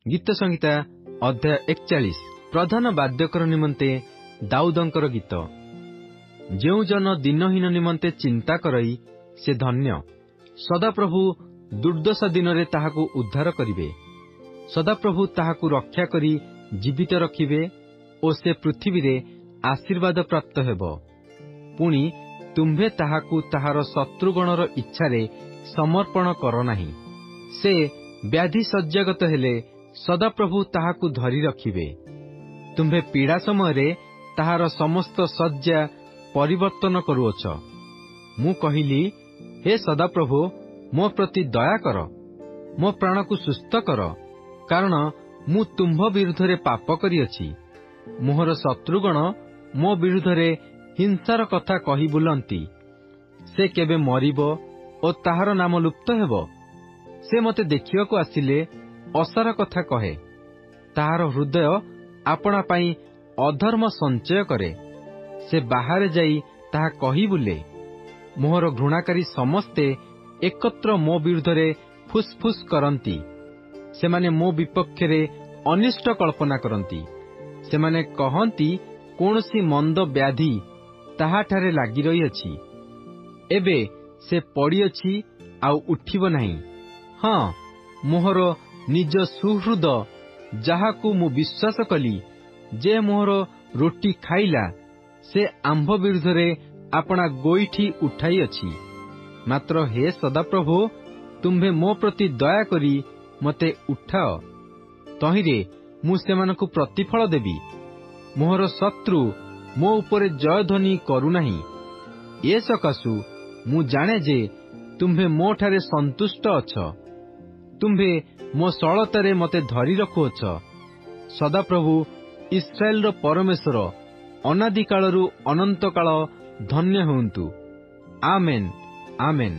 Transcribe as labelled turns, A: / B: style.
A: गीत संहिता अध्याय 41 प्रधान बाद्यकर निमंते दाऊदंकर गीत। जेउ जन दिनहीन निमंते चिंता करई से धन्य। सदाप्रभु दुर्दशा दिन रे ताहाकु उद्धार करिवे। सदाप्रभु ताहाकु रक्षा करी जीवित रखिवे ओ से पृथ्वी रे आशीर्वाद प्राप्त हेबो। पुणी तुम्भे ताहाकु ताहार शत्रुगणर इच्छारे समर्पण कर नाही। से व्याधि सज्जागत हेले सदाप्रभु ताहाकु धरी रखिवे। तुम्भे पीड़ा समय रे ताहार समस्त सज्जा परिवर्तन करुअछ। मु कहिली, हे सदाप्रभु मो प्रति दया कर, मो प्राण को सुस्थ कर, कारण मु तुम्भ विरुद्धरे पाप करिअछि। मोहर शत्रुगण मो विरुद्धरे हिंसार कथा कहि बुलंती। से केबे मरिबो ओ ताहार नाम लुप्त हेबो। से मते देखिବାକୁ आसिले असार कथा कहे। ताहार हृदय आपणा पाई अधर्म संचय करे। से बाहरे जाई ताहा कहि बुले। मोहर घृणाकारी समस्ते एकत्र मो विरुद्धरे फुसफुस करंती। सेमाने मो विपक्षरे अनिष्ट कल्पना करंती। सेमाने कहंती कोनसी मंद व्याधि ताहाठारे लागि रही अछि। एबे से पड़िअछि आउ उठिब नाही। हाँ, मोहर निज सुहृद जाहाकु मु विश्वास कली जे मोहर रोटी खाइला, से आंभ विरुद्धरे आपणा गोईठी उठाई अछि। मात्र हे सदाप्रभु तुम्भे मो प्रति दया करी मते उठाओ। तहिरे मु सेमानकु प्रतिफल देबी। मोहर शत्रु मो उपरे जयध्वनि करुनाही। ए सकाशु मु जाने जे तुम्भे मोठारे संतुष्ट अछ। तुम्भे मो सळतारे मते धरी रखुअछ। सदाप्रभु इस्राएल परमेश्वर अनादि कालरू अनंत काल धन्य हुंतु। आमेन, आमेन।